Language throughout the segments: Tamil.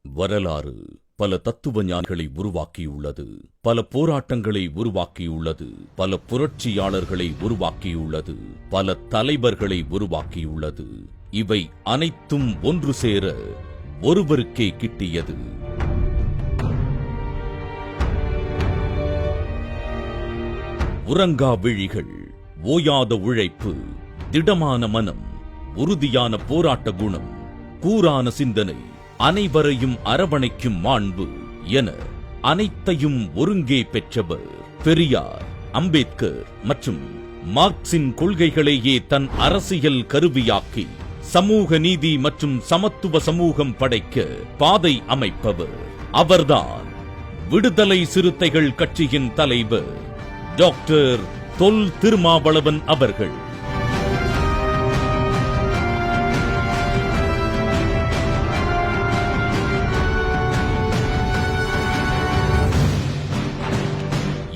வரலாறு பல தத்துவ ஞானிகளை உருவாக்கியுள்ளது, பல போராட்டங்களை உருவாக்கியுள்ளது, பல புரட்சியாளர்களை உருவாக்கியுள்ளது, பல தலைவர்களை உருவாக்கியுள்ளது. இவை அனைத்தும் ஒன்று சேர ஒருவருக்கே கிட்டியது. உறங்கா விழிகள், ஓயாத உழைப்பு, திடமான மனம், உறுதியான போராட்ட குணம், கூரான சிந்தனை, அனைவரையும் அரவணைக்கும் மாண்பு என அனைத்தையும் ஒருங்கே பெற்றவர் பெரியார், அம்பேத்கர் மற்றும் மார்க்சின் கொள்கைகளையே தன் அரசியல் கருவியாக்கி சமூக நீதி மற்றும் சமத்துவ சமூகம் படைக்க பாதை அமைப்பவர். அவர்தான் விடுதலை சிறுத்தைகள் கட்சியின் தலைவர் டாக்டர் தொல் திருமாவளவன் அவர்கள்.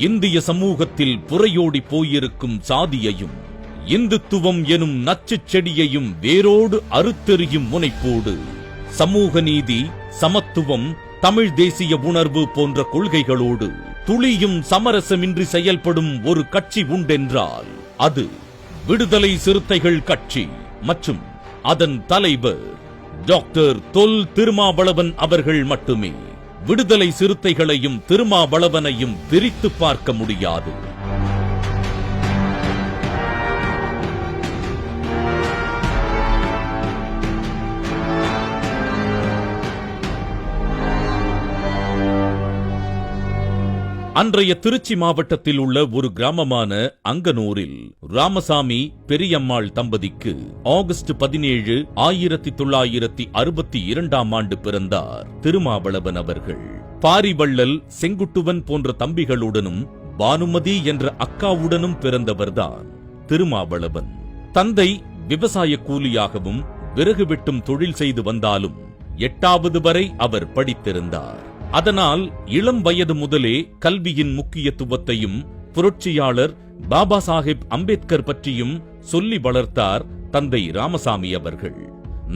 இந்திய சமூகத்தில் புரையோடி போயிருக்கும் சாதியையும் இந்துத்துவம் எனும் நச்சுச் செடியையும் வேரோடு அறுத்தெறியும் முனைப்போடு சமூக நீதி, சமத்துவம், தமிழ் தேசிய உணர்வு போன்ற கொள்கைகளோடு துளியும் சமரசமின்றி செயல்படும் ஒரு கட்சி உண்டென்றால் அது விடுதலை சிறுத்தைகள் கட்சி மற்றும் அதன் தலைவர் டாக்டர் தொல் திருமாவளவன் அவர்கள் மட்டுமே. விடுதலை சிறுத்தைகளையும் திருமாவளவனையும் பிரித்து பார்க்க முடியாது. அன்றைய திருச்சி மாவட்டத்தில் உள்ள ஒரு கிராமமான அங்கனூரில் ராமசாமி பெரியம்மாள் தம்பதிக்கு ஆகஸ்ட் 17, 1962 பிறந்தார் திருமாவளவன் அவர்கள். பாரிவள்ளல், செங்குட்டுவன் போன்ற தம்பிகளுடனும் பானுமதி என்ற அக்காவுடனும் பிறந்தவர்தான் திருமாவளவன். தந்தை விவசாய கூலியாகவும் விறகு வெட்டும் தொழில் செய்து வந்தாலும் 8வது வரை அவர் படித்திருந்தார். அதனால் இளம் வயது முதலே கல்வியின் முக்கியத்துவத்தையும் புரட்சியாளர் பாபா சாஹேப் அம்பேத்கர் பற்றியும் சொல்லி வளர்த்தார் தந்தை ராமசாமி அவர்கள்.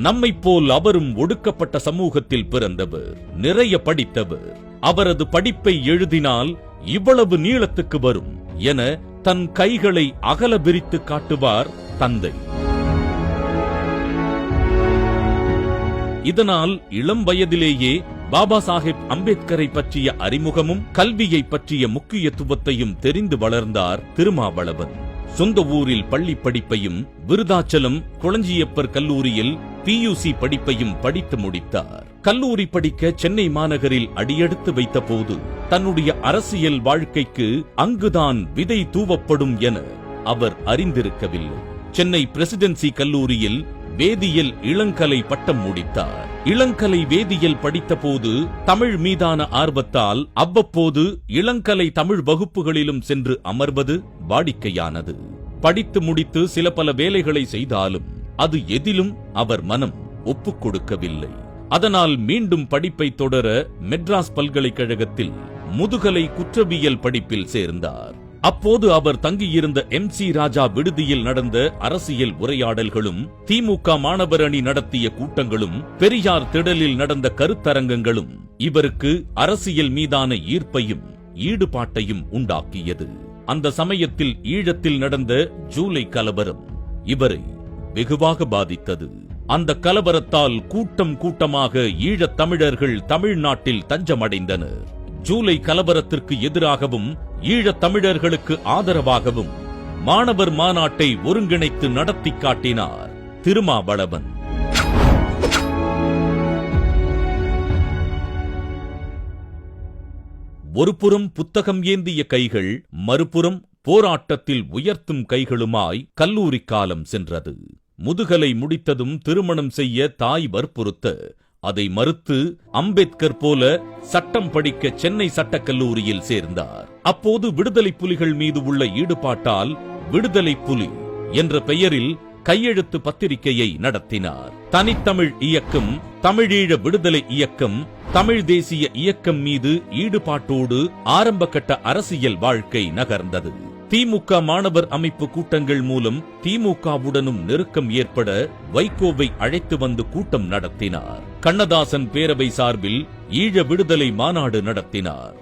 நம்மைப் போல் அவரும் ஒடுக்கப்பட்ட சமூகத்தில் பிறந்தவர், நிறைய படித்தவர். அவரது படிப்பை எழுதினால் இவ்வளவு நீளத்துக்கு வரும் என தன் கைகளை அகல விரித்து காட்டுவார் தந்தை. இதனால் இளம் வயதிலேயே பாபா சாஹேப் அம்பேத்கரை பற்றிய அறிமுகமும் கல்வியை பற்றிய முக்கியத்துவத்தையும் தெரிந்து வளர்ந்தார் திருமாவளவன். சொந்த ஊரில் பள்ளி படிப்பையும் விருதாச்சலம் கொளஞ்சியப்பர் கல்லூரியில் PUC படிப்பையும் படித்து முடித்தார். கல்லூரி படிக்க சென்னை மாநகரில் அடியெடுத்து வைத்த போது தன்னுடைய அரசியல் வாழ்க்கைக்கு அங்குதான் விதை தூவப்படும் என அவர் அறிந்திருக்கவில்லை. சென்னை பிரசிடென்சி கல்லூரியில் வேதியியல் இளங்கலை பட்டம் முடித்தார். இளங்கலை வேதியியல் படித்த போது தமிழ் மீதான ஆர்வத்தால் அவ்வப்போது இளங்கலை தமிழ் வகுப்புகளிலும் சென்று அமர்வது வாடிக்கையானது. படித்து முடித்து சில பல வேலைகளை செய்தாலும் அது எதிலும் அவர் மனம் ஒப்புக் கொடுக்கவில்லை. அதனால் மீண்டும் படிப்பை தொடர மெட்ராஸ் பல்கலைக்கழகத்தில் முதுகலை குற்றவியல் படிப்பில் சேர்ந்தார். அப்போது அவர் தங்கியிருந்த MC ராஜா விடுதியில் நடந்த அரசியல் உரையாடல்களும், திமுக மாணவர் அணி நடத்திய கூட்டங்களும், பெரியார் திடலில் நடந்த கருத்தரங்கங்களும் இவருக்கு அரசியல் மீதான ஈர்ப்பையும் ஈடுபாட்டையும் உண்டாக்கியது. அந்த சமயத்தில் ஈழத்தில் நடந்த ஜூலை கலவரம் இவரை வெகுவாக பாதித்தது. அந்த கலவரத்தால் கூட்டம் கூட்டமாக ஈழத் தமிழர்கள் தமிழ்நாட்டில் தஞ்சமடைந்தனர். ஜூலை கலவரத்திற்கு எதிராகவும் ஈழத் தமிழர்களுக்கு ஆதரவாகவும் மாணவர் மாநாட்டை ஒருங்கிணைத்து நடத்தி காட்டினார் திருமாவளவன். ஒருபுறம் புத்தகம் ஏந்திய கைகள், மறுபுறம் போராட்டத்தில் உயர்த்தும் கைகளுமாய் கல்லூரி காலம் சென்றது. முதுகலை முடித்ததும் திருமணம் செய்ய தாய் வற்புறுத்த அதை மறுத்து அம்பேத்கர் போல சட்டம் படிக்க சென்னை சட்டக்கல்லூரியில் சேர்ந்தார். அப்போது விடுதலை புலிகள் மீது உள்ள ஈடுபாட்டால் விடுதலை புலி என்ற பெயரில் கையெழுத்து பத்திரிகையை நடத்தினார். தனித்தமிழ் இயக்கம், தமிழீழ விடுதலை இயக்கம், தமிழ் தேசிய இயக்கம் மீது ஈடுபாட்டோடு ஆரம்பகட்ட அரசியல் வாழ்க்கை நகர்ந்தது. திமுக மாணவர் அமைப்பு கூட்டங்கள் மூலம் திமுகவுடனும் நெருக்கம் ஏற்பட வைகோவை அழைத்து வந்து கூட்டம் நடத்தினார். கண்ணதாசன் பேரவை சார்பில் ஈழ விடுதலை மாநாடு நடத்தினார்.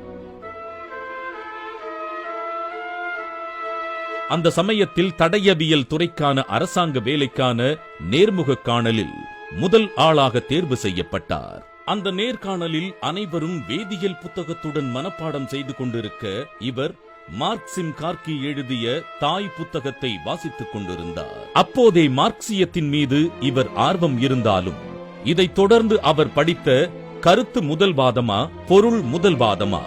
அந்த சமயத்தில் தடயவியல் துறைக்கான அரசாங்க வேலைக்கான நேர்முக காணலில் முதல் ஆளாக தேர்வு செய்யப்பட்டார். அந்த நேர்காணலில் அனைவரும் வேதியியல் புத்தகத்துடன் மனப்பாடம் செய்து கொண்டிருக்க இவர் மார்க்சிம் கார்கி எழுதிய தாய் புத்தகத்தை வாசித்துக் கொண்டிருந்தார். அப்போதே மார்க்சியத்தின் மீது இவர் ஆர்வம் இருந்தாலும் இதைத் தொடர்ந்து அவர் படித்த கருத்து முதல்வாதமா பொருள் முதல்வாதமா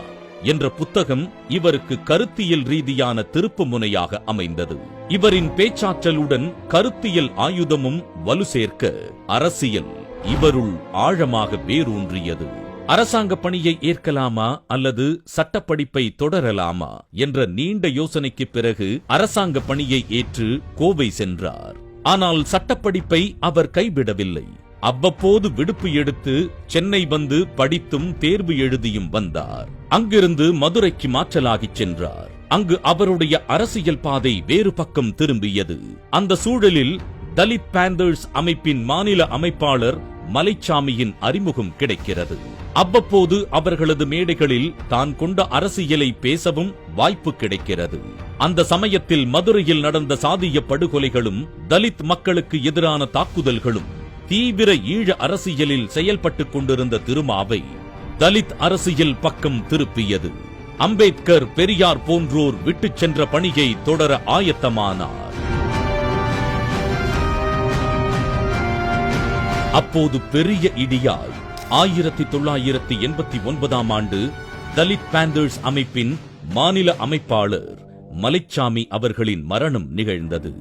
என்ற புத்தகம் இவருக்கு கருத்தியல் ரீதியான திருப்பு முனையாக அமைந்தது. இவரின் பேச்சாற்றலுடன் கருத்தியல் ஆயுதமும் வலு சேர்க்க அரசியல் இவருள் ஆழமாக வேரூன்றியது. அரசாங்க பணியை ஏற்கலாமா அல்லது சட்டப்படிப்பை தொடரலாமா என்ற நீண்ட யோசனைக்கு பிறகு அரசாங்க பணியை ஏற்று கோவை சென்றார். ஆனால் சட்டப்படிப்பை அவர் கைவிடவில்லை. அவ்வப்போது விடுப்பு எடுத்து சென்னை வந்து படித்தும் தேர்வு எழுதியும் வந்தார். அங்கிருந்து மதுரைக்கு மாற்றலாகிச் சென்றார். அங்கு அவருடைய அரசியல் பாதை வேறு பக்கம் திரும்பியது. அந்த சூழலில் தலித் பேந்தர்ஸ் அமைப்பின் மாநில அமைப்பாளர் மலைச்சாமியின் அறிமுகம் கிடைக்கிறது. அவ்வப்போது அவர்களது மேடைகளில் தான் கொண்ட அரசியலை பேசவும் வாய்ப்பு கிடைக்கிறது. அந்த சமயத்தில் மதுரையில் நடந்த சாதிய படுகொலைகளும் தலித் மக்களுக்கு எதிரான தாக்குதல்களும் தீவிர ஈழ அரசியலில் செயல்பட்டுக் கொண்டிருந்த திருமாவை தலித் அரசியல் பக்கம் திருப்பியது. அம்பேத்கர், பெரியார் போன்றோர் விட்டுச் சென்ற பணியை தொடர ஆயத்தமானார். அப்போது பெரிய இடியாய் 1989ஆம் ஆண்டு தலித் பேந்தர்ஸ் அமைப்பின் மாநில அமைப்பாளர் மலைச்சாமி அவர்களின் மரணம் நிகழ்ந்தது.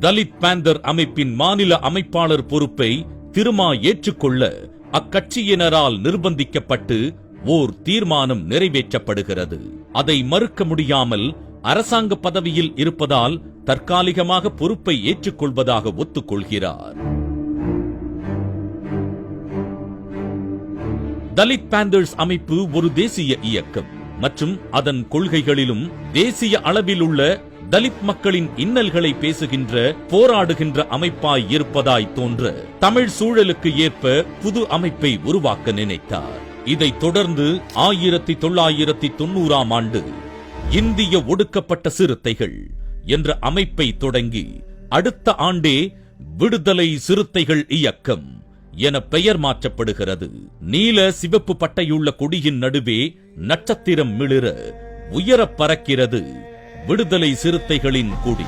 தலித் பேந்தர் அமைப்பின் மாநில அமைப்பாளர் பொறுப்பை திருமா ஏற்றுக்கொள்ள அக்கட்சியினரால் நிர்பந்திக்கப்பட்டு ஓர் தீர்மானம் நிறைவேற்றப்படுகிறது. அதை மறுக்க முடியாமல் அரசாங்க பதவியில் இருப்பதால் தற்காலிகமாக பொறுப்பை ஏற்றுக்கொள்வதாக ஒத்துக்கொள்கிறார். தலித் பேந்தர்ஸ் அமைப்பு ஒரு தேசிய இயக்கம் மற்றும் அதன் கொள்கைகளிலும் தேசிய அளவில் உள்ள தலித் மக்களின் இன்னல்களை பேசுகின்ற போராடுகின்ற அமைப்பாய் இருப்பதாய் தோன்ற தமிழ் சூழலுக்கு ஏற்ப புது அமைப்பை உருவாக்க நினைத்தார். இதைத் தொடர்ந்து 1990ஆம் ஆண்டு இந்திய ஒடுக்கப்பட்ட சிறுத்தைகள் என்ற அமைப்பை தொடங்கி அடுத்த ஆண்டே விடுதலை சிறுத்தைகள் இயக்கம் என பெயர் மாற்றப்படுகிறது. நீல சிவப்பு பட்டையுள்ள கொடியின் நடுவே நட்சத்திரம் மிளிர உயரப் பறக்கிறது விடுதலை சிறுத்தைகளின் கொடி.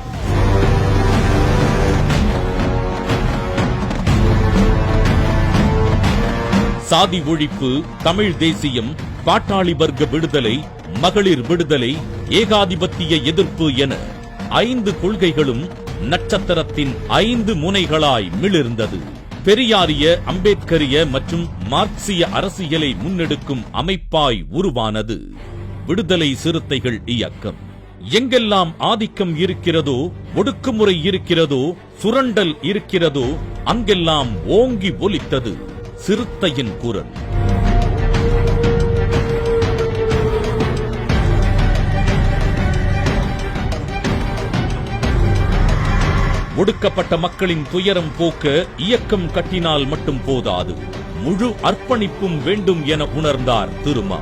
சாதி ஒழிப்பு, தமிழ் தேசியம், பாட்டாளி வர்க்க விடுதலை, மகளிர் விடுதலை, ஏகாதிபத்திய எதிர்ப்பு என 5 கொள்கைகளும் நட்சத்திரத்தின் 5 முனைகளாய் மிளிர்ந்தது. பெரியாரிய, அம்பேத்கரிய மற்றும் மார்க்சிய அரசியலை முன்னெடுக்கும் அமைப்பாய் உருவானது விடுதலை சிறுத்தைகள் இயக்கம். எங்கெல்லாம் ஆதிக்கம் இருக்கிறதோ, ஒடுக்குமுறை இருக்கிறதோ, சுரண்டல் இருக்கிறதோ அங்கெல்லாம் ஓங்கி ஒலித்தது சிறுத்தையின் குரல். ஒடுக்கப்பட்ட மக்களின் துயரம் போக்க இயக்கம் கட்டினால் மட்டும் போதாது, முழு அர்ப்பணிப்பும் வேண்டும் என உணர்ந்தார் திருமா.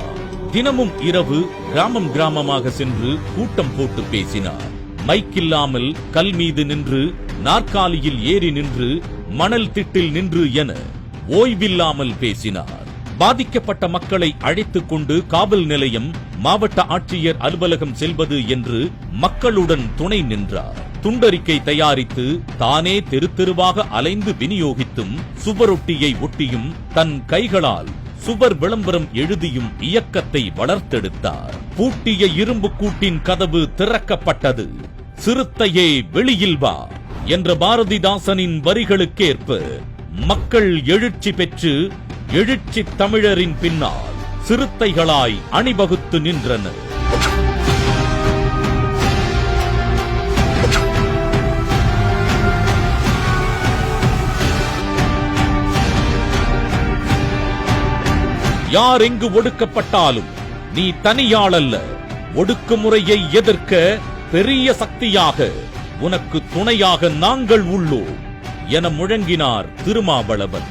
தினமும் இரவு கிராமம் கிராமமாக சென்று கூட்டம் போட்டு பேசினார். மைக்கில்லாமல் கல் மீது நின்று, நாற்காலியில் ஏறி நின்று, மணல் திட்டில் நின்று என ஓய்வில்லாமல் பேசினார். பாதிக்கப்பட்ட மக்களை அழைத்துக் கொண்டு காவல் நிலையம், மாவட்ட ஆட்சியர் அலுவலகம் செல்வது என்று மக்களுடன் துணை நின்றார். துண்டறிக்கை தயாரித்து தானே தெரு தெருவாக அலைந்து விநியோகித்தும், சுவரொட்டியை ஒட்டியும், தன் கைகளால் சுவர் விளம்பரம் எழுதியும் இயக்கத்தை வளர்த்தெடுத்தார். பூட்டிய இரும்பு கூட்டின் கதவு திறக்கப்பட்டது. சிறுத்தையே வெளியில் வா என்ற பாரதிதாசனின் வரிகளுக்கேற்ப மக்கள் எழுச்சி பெற்று எழுச்சி தமிழரின் பின்னால் சிறுத்தைகளாய் அணிவகுத்து நின்றனர். யார் எங்கு ஒடுக்கப்பட்டாலும் நீ தனியாள் அல்ல, ஒடுக்குமுறையை எதிர்க்க பெரிய சக்தியாக உனக்கு துணையாக நாங்கள் உள்ளோம் என முழங்கினார் திருமாவளவன்.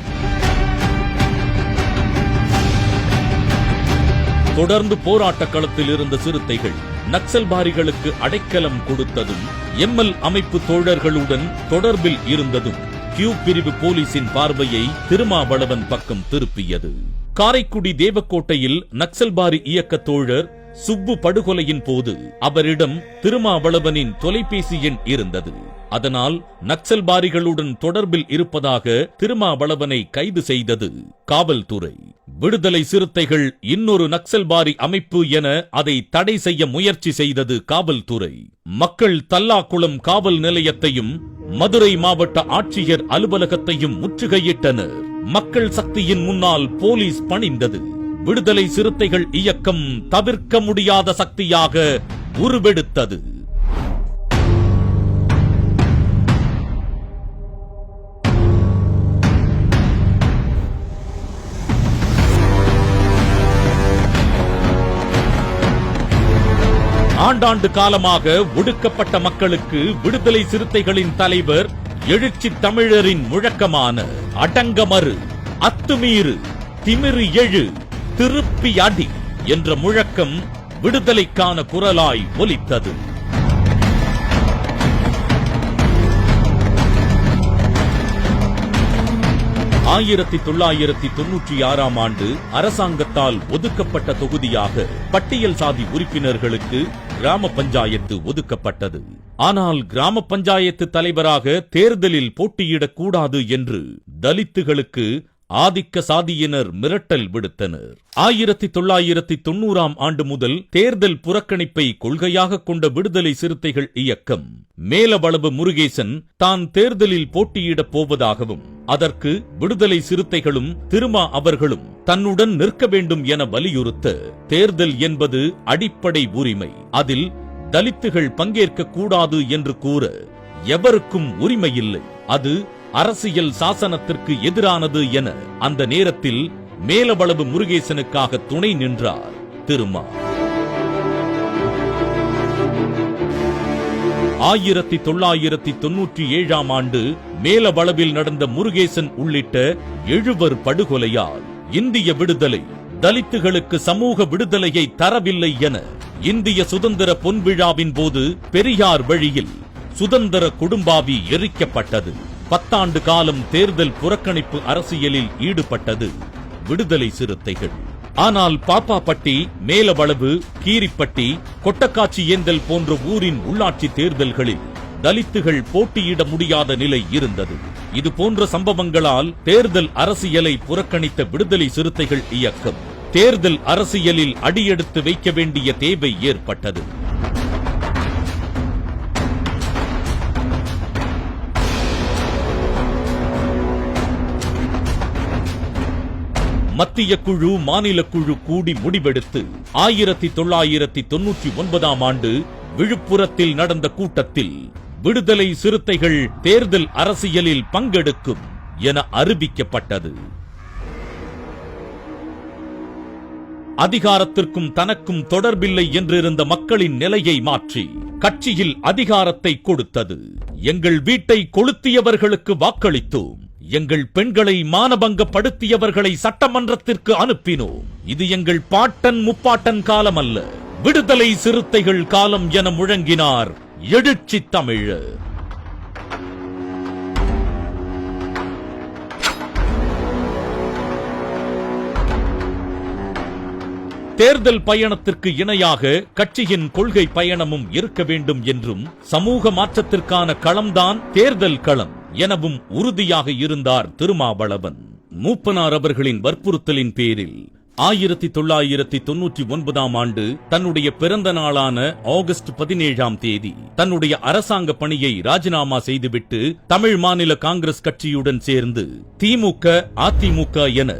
தொடர்ந்து போராட்ட களத்தில் இருந்த சிறுத்தைகள் நக்சல்பாரிகளுக்கு அடைக்கலம் கொடுத்ததும் எம்எல் அமைப்பு தோழர்களுடன் தொடர்பில் இருந்ததும் கியூ பிரிவு போலீசின் பார்வையை திருமாவளவன் பக்கம் திருப்பியது. காரைக்குடி தேவக்கோட்டையில் நக்சல்பாரி இயக்க தோழர் சுப்பு படுகொலையின் போது அவரிடம் திருமாவளவனின் தொலைபேசி எண் இருந்தது. அதனால் நக்சல்பாரிகளுடன் தொடர்பில் இருப்பதாக திருமாவளவனை கைது செய்தது காவல்துறை. விடுதலை சிறுத்தைகள் இன்னொரு நக்சல்பாரி அமைப்பு என அதை தடை செய்ய முயற்சி செய்தது காவல்துறை. மக்கள் தல்லாக்குளம் காவல் நிலையத்தையும் மதுரை மாவட்ட ஆட்சியர் அலுவலகத்தையும் முற்றுகையிட்டனர். மக்கள் சக்தியின் முன்னால் போலீஸ் பணிந்தது. விடுதலை சிறுத்தைகள் இயக்கம் தவிர்க்க முடியாத சக்தியாக உருவெடுத்தது. ஆண்டாண்டு காலமாக ஒடுக்கப்பட்ட மக்களுக்கு விடுதலை சிறுத்தைகளின் தலைவர் எழுச்சி தமிழரின் முழக்கமான அடங்கமறு, அத்துமீறு, திமிரு எழு, திருப்பி அடி என்ற முழக்கம் விடுதலைக்கான குரலாய் ஒலித்தது. ஆயிரத்தி 1996 ஆண்டு அரசாங்கத்தால் ஒதுக்கப்பட்ட தொகுதியாக பட்டியல் சாதி உறுப்பினர்களுக்கு கிராம பஞ்சாயத்து ஒதுக்கப்பட்டது. ஆனால் கிராம பஞ்சாயத்து தலைவராக தேர்தலில் போட்டியிடக்கூடாது என்று தலித்துகளுக்கு ஆதிக்க சாதியினர் மிரட்டல் விடுத்தனர். 1990 ஆண்டு முதல் தேர்தல் புறக்கணிப்பை கொள்கையாக கொண்ட விடுதலை சிறுத்தைகள் இயக்கம் மேலவளவு முருகேசன் தான் தேர்தலில் போட்டியிடப் போவதாகவும் அதற்கு விடுதலை சிறுத்தைகளும் திருமா அவர்களும் தன்னுடன் நிற்க வேண்டும் என வலியுறுத்த, தேர்தல் என்பது அடிப்படை உரிமை, அதில் தலித்துகள் பங்கேற்க கூடாது என்று கூற எவருக்கும் உரிமையில்லை, அது அரசியல் சாசனத்திற்கு எதிரானது என அந்த நேரத்தில் மேலவளவு முருகேசனுக்காக துணை நின்றார் திருமா. 1997 ஆண்டு மேலவளவில் நடந்த முருகேசன் உள்ளிட்ட 70 படுகொலையால் இந்திய விடுதலை தலித்துகளுக்கு சமூக விடுதலையை தரவில்லை என இந்திய சுதந்திர பொன்விழாவின் போது பெரியார் வழியில் சுதந்திர குடும்பாவி எரிக்கப்பட்டது. 10 ஆண்டு காலம் தேர்தல் புறக்கணிப்பு அரசியலில் ஈடுபட்டது விடுதலை சிறுத்தைகள். ஆனால் பாப்பாப்பட்டி, மேலவளவு, கீரிப்பட்டி, கொட்டக்காட்சி ஏந்தல் போன்ற ஊரின் உள்ளாட்சி தேர்தல்களில் தலித்துகள் போட்டியிட முடியாத நிலை இருந்தது. இது போன்ற சம்பவங்களால் தேர்தல் அரசியலை புறக்கணித்த விடுதலை சிறுத்தைகள் இயக்கம் தேர்தல் அரசியலில் அடியெடுத்து வைக்க வேண்டிய தேவை ஏற்பட்டது. மத்திய குழு, மாநில குழு கூடி முடிவெடுத்து 1999 ஆண்டு விழுப்புரத்தில் நடந்த கூட்டத்தில் விடுதலை சிறுத்தைகள் தேர்தல் அரசியலில் பங்கெடுக்கும் என அறிவிக்கப்பட்டது. அதிகாரத்திற்கும் தனக்கும் தொடர்பில்லை என்றிருந்த மக்களின் நிலையை மாற்றி கட்சியில் அதிகாரத்தை கொடுத்தது. எங்கள் வீட்டை கொளுத்தியவர்களுக்கு வாக்களித்தோம், எங்கள் பெண்களை மானபங்கப்படுத்தியவர்களை சட்டமன்றத்திற்கு அனுப்பினோம். இது எங்கள் பாட்டன் முப்பாட்டன் காலம் அல்ல, விடுதலை சிறுத்தைகள் காலம் என முழங்கினார் எழுச்சி தமிழர். தேர்தல் பயணத்திற்கு இணையாக கட்சியின் கொள்கை பயணமும் இருக்க வேண்டும் என்றும், சமூக மாற்றத்திற்கான களம்தான் தேர்தல் களம் எனவும் உறுதியாக இருந்தார் திருமாவளவன். மூப்பனார் அவர்களின் வற்புறுத்தலின் பேரில் 1999 ஆண்டு தன்னுடைய பிறந்த நாளான ஆகஸ்ட் 17 தன்னுடைய அரசாங்க பணியை ராஜினாமா செய்துவிட்டு தமிழ் மாநில காங்கிரஸ் கட்சியுடன் சேர்ந்து திமுக, அதிமுக என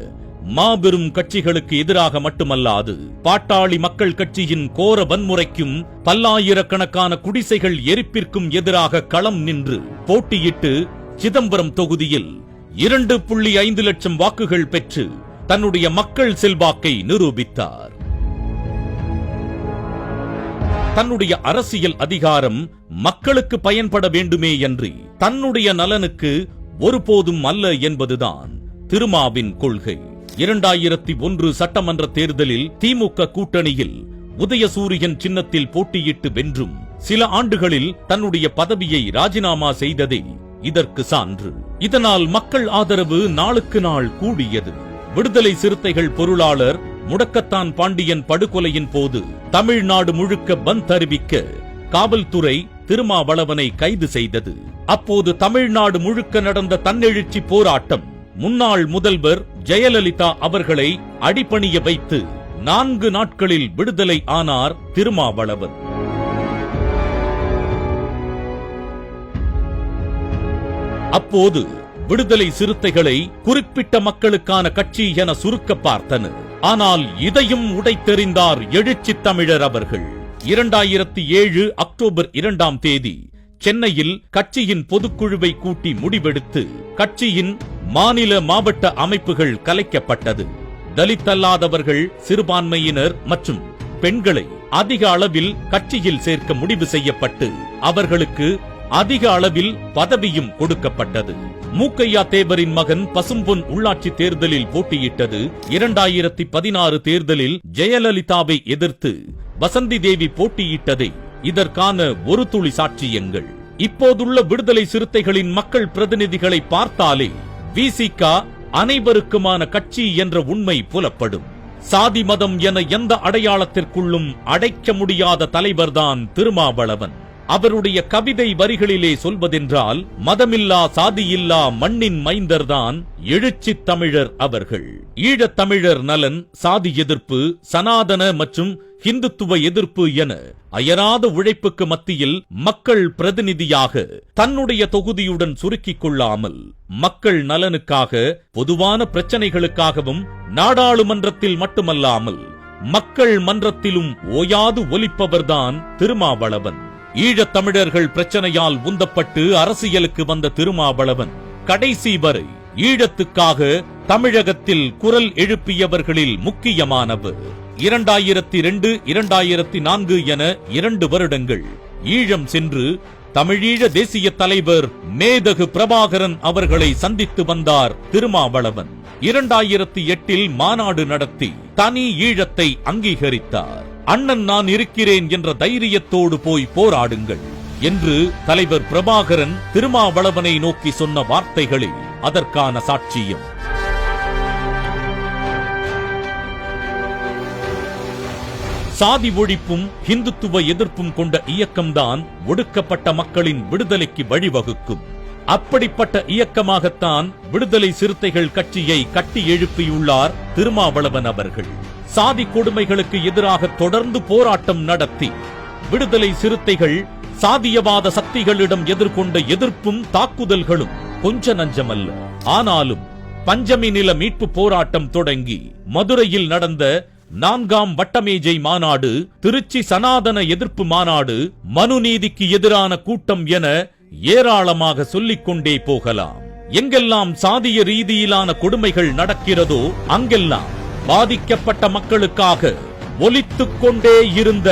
மாபெரும் கட்சிகளுக்கு எதிராக மட்டுமல்லாது பாட்டாளி மக்கள் கட்சியின் கோர வன்முறைக்கும் பல்லாயிரக்கணக்கான குடிசைகள் எரிப்பிற்கும் எதிராக களம் நின்று போட்டியிட்டு சிதம்பரம் தொகுதியில் 2.5 லட்சம் வாக்குகள் பெற்று தன்னுடைய மக்கள் செல்வாக்கை நிரூபித்தார். தன்னுடைய அரசியல் அதிகாரம் மக்களுக்கு பயன்பட வேண்டுமேயன்றி தன்னுடைய நலனுக்கு ஒருபோதும் அல்ல என்பதுதான் திருமாவின் கொள்கை. 2001 சட்டமன்ற தேர்தலில் திமுக கூட்டணியில் உதயசூரியன் சின்னத்தில் போட்டியிட்டு வென்றும் சில ஆண்டுகளில் தன்னுடைய பதவியை ராஜினாமா செய்ததே இதற்கு சான்று. இதனால் மக்கள் ஆதரவு நாளுக்கு நாள் கூடியது. விடுதலை சிறுத்தைகள் பொருளாளர் முடக்கத்தான் பாண்டியன் படுகொலையின் போது தமிழ்நாடு முழுக்க பந்த் அறிவிக்க காவல்துறை திருமாவளவனை கைது செய்தது. அப்போது தமிழ்நாடு முழுக்க நடந்த தன்னெழுச்சி போராட்டம் முன்னாள் முதல்வர் ஜெயலலிதா அவர்களை அடிபணிய வைத்து 4 நாட்களில் விடுதலை ஆனார் திருமாவளவன். அப்போது விடுதலை சிறுத்தைகளை குறிப்பிட்ட மக்களுக்கான கட்சி என சுருக்க பார்த்தனர். ஆனால் இதையும் உடைத்தெறிந்தார் எழுச்சி தமிழர் அவர்கள். 2007 அக்டோபர் 2ஆம் தேதி சென்னையில் கட்சியின் பொதுக்குழுவை கூட்டி முடிவெடுத்து கட்சியின் மாநில மாவட்ட அமைப்புகள் கலைக்கப்பட்டது. தலித் அல்லாதவர்கள், சிறுபான்மையினர் மற்றும் பெண்களை அதிக அளவில் கட்சியில் சேர்க்க முடிவு செய்யப்பட்டு அவர்களுக்கு அதிக அளவில் பதவியும் கொடுக்கப்பட்டது. மூக்கையா தேவரின் மகன் பசும்பொன் உள்ளாட்சி தேர்தலில் போட்டியிட்டது. 2016 தேர்தலில் ஜெயலலிதாவை எதிர்த்து வசந்தி தேவி போட்டியிட்டதை இதற்கான ஒரு துளி சாட்சியங்கள். இப்போதுள்ள விடுதலை சிறுத்தைகளின் மக்கள் பிரதிநிதிகளை பார்த்தாலே விசிக அனைவருக்குமான கட்சி என்ற உண்மை புலப்படும். சாதி மதம் என எந்த அடையாளத்திற்குள்ளும் அடைக்க முடியாத தலைவர்தான் திருமாவளவன். அவருடைய கவிதை வரிகளிலே சொல்வதென்றால் மதமில்லா சாதியில்லா மண்ணின் மைந்தர்தான் எழுச்சி தமிழர் அவர்கள். ஈழத் தமிழர் நலன், சாதி எதிர்ப்பு, சனாதன மற்றும் ஹிந்துத்துவ எதிர்ப்பு என அயராத உழைப்புக்கு மத்தியில் மக்கள் பிரதிநிதியாக தன்னுடைய தொகுதியுடன் சுருக்கிக் கொள்ளாமல் மக்கள் நலனுக்காக, பொதுவான பிரச்சனைகளுக்காகவும் நாடாளுமன்றத்தில் மட்டுமல்லாமல் மக்கள் மன்றத்திலும் ஓயாது ஒலிப்பவர்தான் திருமாவளவன். ஈழத் தமிழர்கள் பிரச்சனையால் உந்தப்பட்டு அரசியலுக்கு வந்த திருமாவளவன் கடைசி வரை ஈழத்துக்காக தமிழகத்தில் குரல் எழுப்பியவர்களில் முக்கியமானவர். 2002, 2004 என 2 வருடங்கள் ஈழம் சென்று தமிழீழ தேசிய தலைவர் மேதகு பிரபாகரன் அவர்களை சந்தித்து வந்தார் திருமாவளவன். 2008 மாநாடு நடத்தி தனி ஈழத்தை அங்கீகரித்தார். அண்ணன் நான் இருக்கிறேன் என்ற தைரியத்தோடு போய் போராடுங்கள் என்று தலைவர் பிரபாகரன் திருமாவளவனை நோக்கி சொன்ன வார்த்தைகளே அதற்கான சாட்சியம். சாதி ஒழிப்பும் ஹிந்துத்துவ எதிர்ப்பும் கொண்ட இயக்கம்தான் ஒடுக்கப்பட்ட மக்களின் விடுதலைக்கு வழிவகுக்கும். அப்படிப்பட்ட இயக்கமாகத்தான் விடுதலை சிறுத்தைகள் கட்சியை கட்டி எழுப்பியுள்ளார் திருமாவளவன் அவர்கள். சாதி கொடுமைகளுக்கு எதிராக தொடர்ந்து போராட்டம் நடத்தி விடுதலை சிறுத்தைகள் சாதியவாத சக்திகளிடம் எதிர்கொண்ட எதிர்ப்பும் தாக்குதல்களும் கொஞ்ச நஞ்சமல்ல. ஆனாலும் பஞ்சமி நில மீட்பு போராட்டம் தொடங்கி மதுரையில் நடந்த 4ஆம் வட்டமேஜை மாநாடு, திருச்சி சனாதன எதிர்ப்பு மாநாடு, மனுநீதிக்கு எதிரான கூட்டம் என ஏராளமாக சொல்லிக் கொண்டே போகலாம். எங்கெல்லாம் சாதிய ரீதியிலான கொடுமைகள் நடக்கிறதோ அங்கெல்லாம் பாதிக்கப்பட்ட மக்களுக்காக ஒலித்துக் கொண்டே இருந்த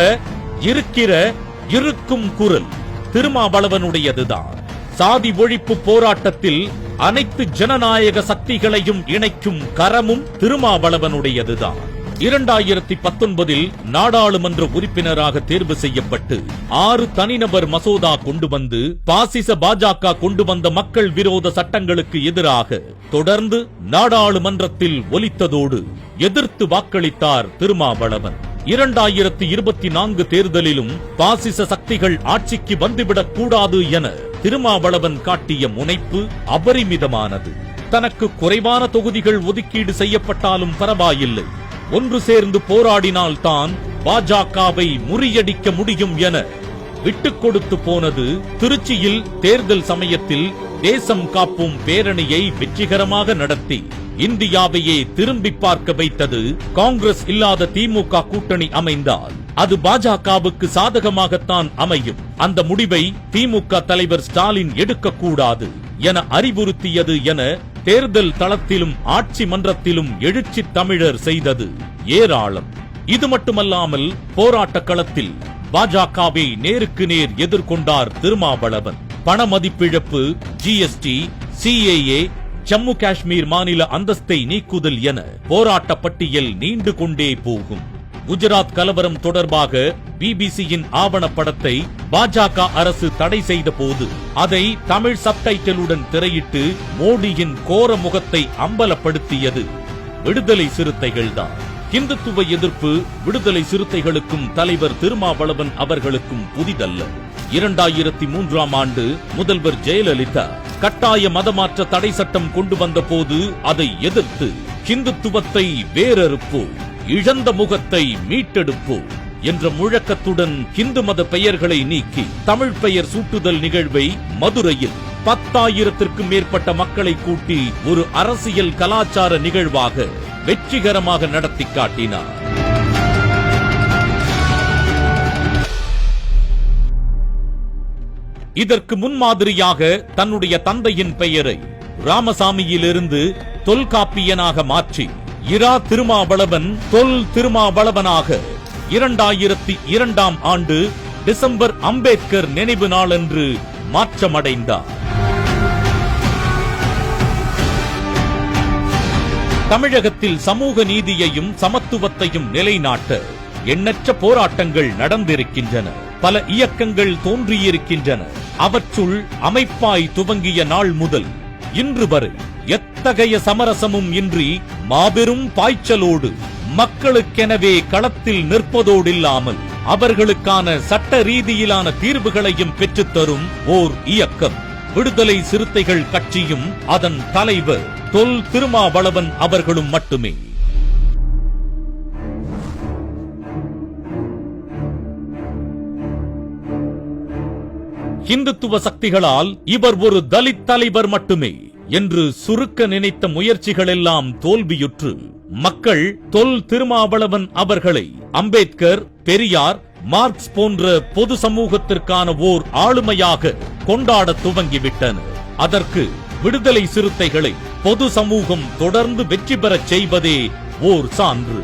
இருக்கும் குரல் திருமாவளவனுடையதுதான். சாதி ஒழிப்பு போராட்டத்தில் அனைத்து ஜனநாயக சக்திகளையும் இணைக்கும் கரமும் திருமாவளவனுடையதுதான். 2019 நாடாளுமன்ற உறுப்பினராக தேர்வு செய்யப்பட்டு 6 தனிநபர் மசோதா கொண்டு வந்து பாசிச பாஜக கொண்டு வந்த மக்கள் விரோத சட்டங்களுக்கு எதிராக தொடர்ந்து நாடாளுமன்றத்தில் ஒலித்ததோடு எதிர்த்து வாக்களித்தார் திருமாவளவன். 2024 தேர்தலிலும் பாசிச சக்திகள் ஆட்சிக்கு வந்துவிடக் கூடாது என திருமாவளவன் காட்டிய முனைப்பு அபரிமிதமானது. தனக்கு குறைவான தொகுதிகள் ஒதுக்கீடு செய்யப்பட்டாலும் பரவாயில்லை, ஒன்று சேர்ந்து போராடினால் தான் பாஜகவை முறியடிக்க முடியும் என விட்டுக் கொடுத்து போனது. திருச்சியில் தேர்தல் சமயத்தில் தேசம் காப்போம் பேரணியை வெற்றிகரமாக நடத்தி இந்தியாவையே திரும்பி பார்க்க வைத்தது. காங்கிரஸ் இல்லாத திமுக கூட்டணி அமைந்தால் அது பாஜகவுக்கு சாதகமாகத்தான் அமையும். அந்த முடிவை திமுக தலைவர் ஸ்டாலின் எடுக்கக்கூடாது என அறிவுறுத்தியது என தேர்தல் தளத்திலும் ஆட்சி மன்றத்திலும் எழுச்சி தமிழர் செய்தது ஏராளம். இது மட்டுமல்லாமல் போராட்ட களத்தில் பாஜகவை நேருக்கு நேர் எதிர்கொண்டார் திருமாவளவன். பண மதிப்பிழப்பு, ஜிஎஸ்டி, சிஏஏ, ஜம்மு காஷ்மீர் மாநில அந்தஸ்தை நீக்குதல் என போராட்ட பட்டியல் நீண்டு கொண்டே போகும். குஜராத் கலவரம் தொடர்பாக பிபிசியின் ஆவணப்படத்தை பாஜக அரசு தடை செய்த போது அதை தமிழ் சப்டைட்டிலுடன் திரையிட்டு மோடியின் கோர முகத்தை அம்பலப்படுத்தியது விடுதலை சிறுத்தைகள்தான். இந்துத்துவ எதிர்ப்பு விடுதலை சிறுத்தைகளுக்கும் தலைவர் திருமாவளவன் அவர்களுக்கும் புதிதல்ல. 2003ஆம் ஆண்டு முதல்வர் ஜெயலலிதா கட்டாய மதமாற்ற தடை சட்டம் கொண்டு வந்த போது அதை எதிர்த்து இந்துத்துவத்தை வேரறுப்போ, இழந்த முகத்தை மீட்டெடுப்போ என்ற முழக்கத்துடன் இந்து மத பெயர்களை நீக்கி தமிழ் பெயர் சூட்டுதல் நிகழ்வை மதுரையில் 10,000ற்கும் மேற்பட்ட மக்களை கூட்டி ஒரு அரசியல் கலாச்சார நிகழ்வாக வெற்றிகரமாக நடத்தி காட்டினார். இதற்கு முன்மாதிரியாக தன்னுடைய தந்தையின் பெயரை ராமசாமியிலிருந்து தொல்காப்பியனாக மாற்றி இரா திருமாவளவன் தொல் திருமாவளவனாக 2002ஆம் ஆண்டு டிசம்பர் அம்பேத்கர் நினைவு நாளன்று மாற்றமடைந்தார். தமிழகத்தில் சமூக நீதியையும் சமத்துவத்தையும் நிலைநாட்ட எண்ணற்ற போராட்டங்கள் நடந்திருக்கின்றன. பல இயக்கங்கள் தோன்றியிருக்கின்றன. அவற்றுள் அமைப்பாய் துவங்கிய நாள் முதல் இன்று வரை எத்தகைய சமரசமும் இன்றி மாபெரும் பாய்ச்சலோடு மக்களுக்கெனவே களத்தில் நிற்பதோடில்லாமல் அவர்களுக்கான சட்ட ரீதியிலான தீர்வுகளையும் பெற்றுத்தரும் ஓர் இயக்கம் விடுதலை சிறுத்தைகள் கட்சியும் அதன் தலைவர் தொல் திருமாவளவன் அவர்களும் மட்டுமே. இந்துத்துவ சக்திகளால் இவர் ஒரு தலித் தலைவர் மட்டுமே என்று சுருக்க நினைத்த முயற்சிகளெல்லாம் தோல்வியுற்று மக்கள் தொல் திருமாவளவன் அவர்களை அம்பேத்கர், பெரியார், மார்க்ஸ் போன்ற பொது சமூகத்திற்கான ஓர் ஆளுமையாக கொண்டாட துவங்கிவிட்டனர். அதற்கு விடுதலை சிறுத்தைகளை பொது சமூகம் தொடர்ந்து வெற்றி பெறச் செய்வதே ஓர் சான்று.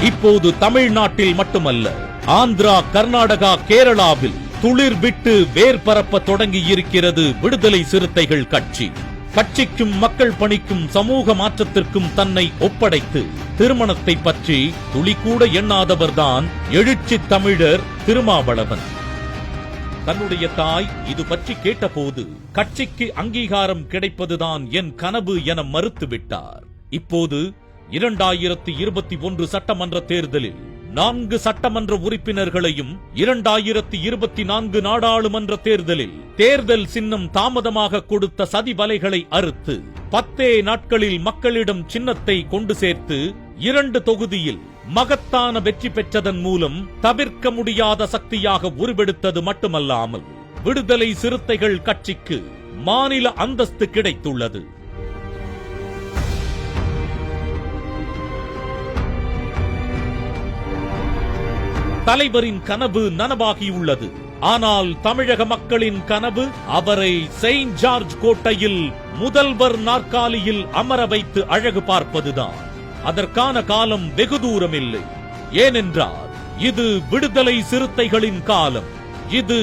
இப்போது தமிழ்நாட்டில் மட்டுமல்ல, ஆந்திரா, கர்நாடகா, கேரளாவில் துளிர் விட்டு வேர் பரப்ப தொடங்கி இருக்கிறது விடுதலை சிறுத்தைகள் கட்சி. கட்சிக்கும் மக்கள் பணிக்கும் சமூக மாற்றத்திற்கும் தன்னை ஒப்படைத்து திருமணத்தை பற்றி துளிக்கூட எண்ணாதவர்தான் எழுச்சி தமிழர் திருமாவளவன். தன்னுடைய தாய் இது பற்றி கேட்டபோது கட்சிக்கு அங்கீகாரம் கிடைப்பதுதான் என் கனவு என மறுத்துவிட்டார். இப்போது 2021 சட்டமன்ற தேர்தலில் 4 சட்டமன்ற உறுப்பினர்களையும் 2024 நாடாளுமன்ற தேர்தலில் தேர்தல் சின்னம் தாமதமாக கொடுத்த சதி வலைகளை அறுத்து 10 நாட்களில் மக்களிடம் சின்னத்தை கொண்டு சேர்த்து 2 தொகுதியில் மகத்தான வெற்றி பெற்றதன் மூலம் தவிர்க்க முடியாத சக்தியாக உருவெடுத்தது மட்டுமல்லாமல் விடுதலை சிறுத்தைகள் கட்சிக்கு மாநில அந்தஸ்து கிடைத்துள்ளது. தலைவரின் கனவு நனவாகியுள்ளது. ஆனால் தமிழக மக்களின் கனவு அவரை செயின்ட் ஜார்ஜ் கோட்டையில் முதல்வர் நாற்காலியில் அமர வைத்து அழகு பார்ப்பதுதான். அதற்கான காலம் வெகு தூரம் இல்லை. ஏனென்றால் இது விடுதலை சிறுத்தைகளின் காலம். இது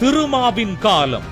திருமாவின் காலம்.